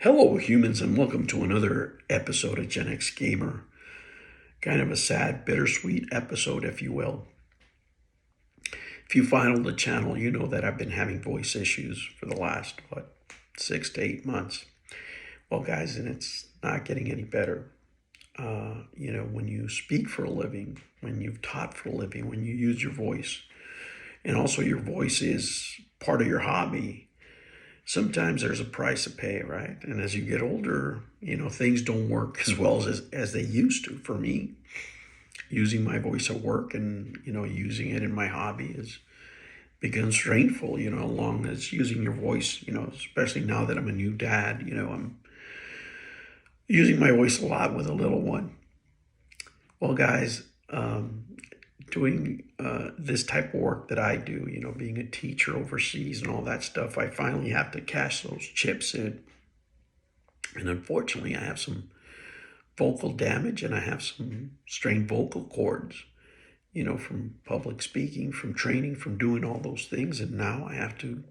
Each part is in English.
Hello, humans, and welcome to another episode of Gen X Gamer. Kind of a sad, bittersweet episode, if you will. If you follow the channel, you know that I've been having voice issues for the last, 6 to 8 months. Well, guys, and it's not getting any better. When you speak for a living, when you've taught for a living, when you use your voice, and also your voice is part of your hobby, sometimes there's a price to pay, right? And as you get older, things don't work as well as they used to. For me, using my voice at work and, using it in my hobby has become strainful, along as using your voice, especially now that I'm a new dad, I'm using my voice a lot with a little one. Well, guys, doing this type of work that I do, being a teacher overseas and all that stuff, I finally have to cash those chips in. And unfortunately, I have some vocal damage and I have some strained vocal cords, from public speaking, from training, from doing all those things. And now I have to,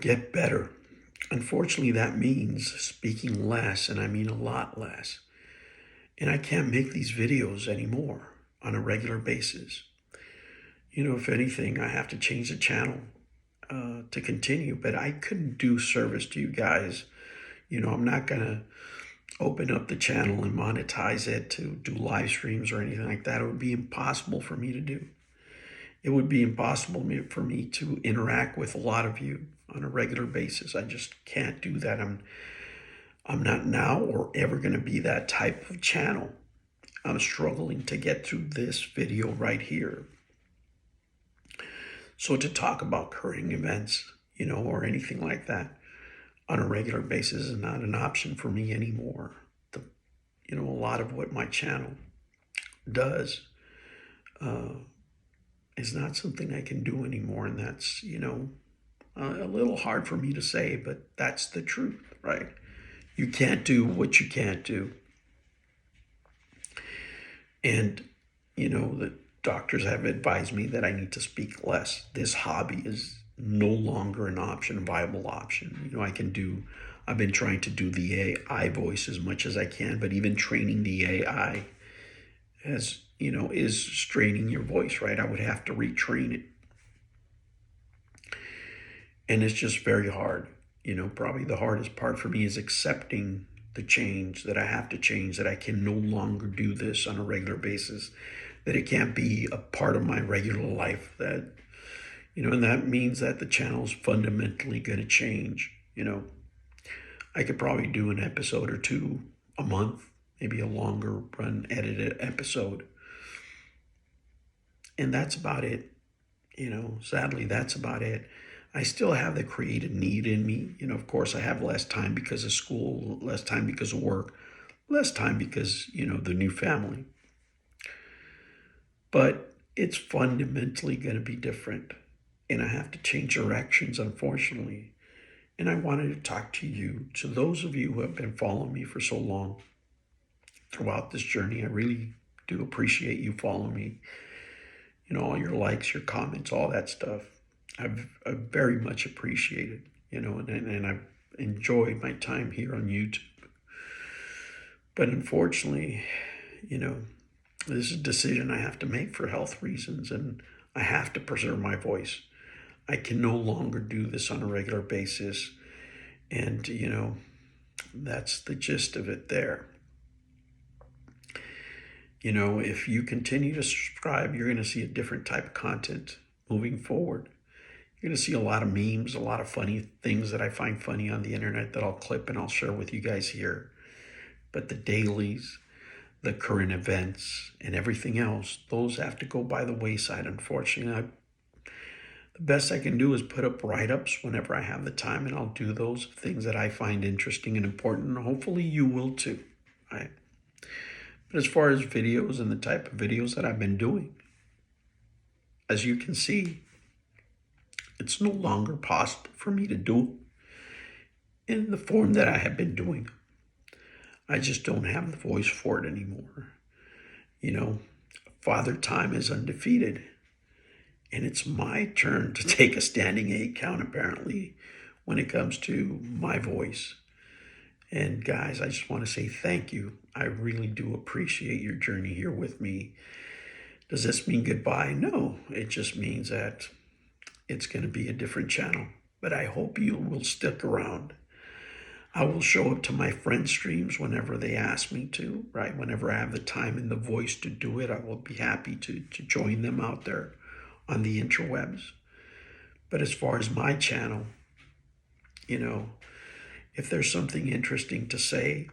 get better. Unfortunately, that means speaking less, and I mean a lot less. And I can't make these videos anymore on a regular basis. If anything, I have to change the channel to continue, but I couldn't do service to you guys. I'm not going to open up the channel and monetize it to do live streams or anything like that. It would be impossible for me to do. It would be impossible for me to interact with a lot of you on a regular basis. I just can't do that. I'm not now or ever going to be that type of channel. I'm struggling to get through this video right here. So to talk about current events, or anything like that on a regular basis is not an option for me anymore. A lot of what my channel does is not something I can do anymore. And that's, a little hard for me to say, but that's the truth, right? You can't do what you can't do. And, the doctors have advised me that I need to speak less. This hobby is no longer an option, a viable option. I've been trying to do the AI voice as much as I can, but even training the AI is straining your voice, right? I would have to retrain it. And it's just very hard. Probably the hardest part for me is accepting the change, that I have to change, that I can no longer do this on a regular basis, that it can't be a part of my regular life, that, and that means that the channel is fundamentally going to change. I could probably do an episode or two a month, maybe a longer run edited episode. And that's about it. Sadly, that's about it. I still have the creative need in me. Of course, I have less time because of school, less time because of work, less time because, the new family. But it's fundamentally going to be different. And I have to change directions, unfortunately. And I wanted to talk to you, to those of you who have been following me for so long throughout this journey. I really do appreciate you following me. All your likes, your comments, all that stuff. I've very much appreciated, and I've enjoyed my time here on YouTube. But unfortunately, this is a decision I have to make for health reasons, and I have to preserve my voice. I can no longer do this on a regular basis. And, that's the gist of it there. If you continue to subscribe, you're going to see a different type of content moving forward. You're going to see a lot of memes, a lot of funny things that I find funny on the internet that I'll clip and I'll share with you guys here. But the dailies, the current events, and everything else, those have to go by the wayside, unfortunately. The best I can do is put up write-ups whenever I have the time, and I'll do those things that I find interesting and important, and hopefully you will too, right? But as far as videos and the type of videos that I've been doing, as you can see, it's no longer possible for me to do in the form that I have been doing. I just don't have the voice for it anymore. Father Time is undefeated. And it's my turn to take a standing 8 count, apparently, when it comes to my voice. And guys, I just want to say thank you. I really do appreciate your journey here with me. Does this mean goodbye? No, it just means that it's going to be a different channel. But I hope you will stick around. I will show up to my friend streams whenever they ask me to, right? Whenever I have the time and the voice to do it, I will be happy to join them out there on the interwebs. But as far as my channel, you know, if there's something interesting to say,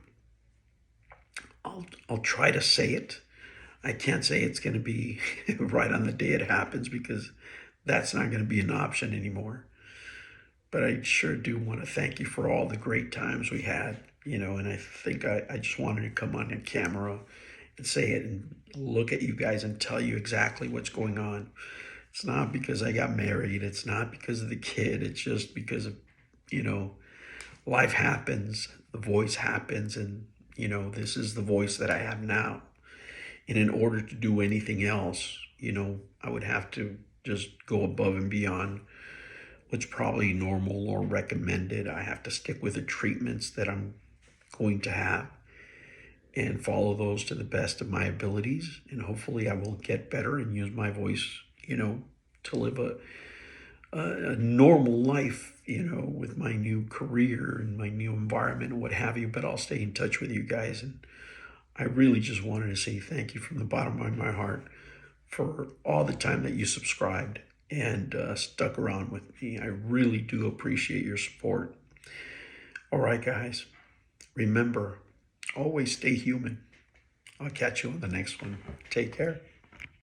I'll try to say it. I can't say it's going to be right on the day it happens, because that's not going to be an option anymore. But I sure do want to thank you for all the great times we had, and I think I just wanted to come on camera and say it and look at you guys and tell you exactly what's going on. It's not because I got married. It's not because of the kid. It's just because of, life happens, the voice happens, and, this is the voice that I have now. And in order to do anything else, I would have to just go above and beyond what's probably normal or recommended. I have to stick with the treatments that I'm going to have and follow those to the best of my abilities. And hopefully I will get better and use my voice, to live a normal life, with my new career and my new environment and what have you. But I'll stay in touch with you guys. And I really just wanted to say thank you from the bottom of my heart for all the time that you subscribed and stuck around with me. I really do appreciate your support. All right, guys, remember, always stay human. I'll catch you on the next one. Take care.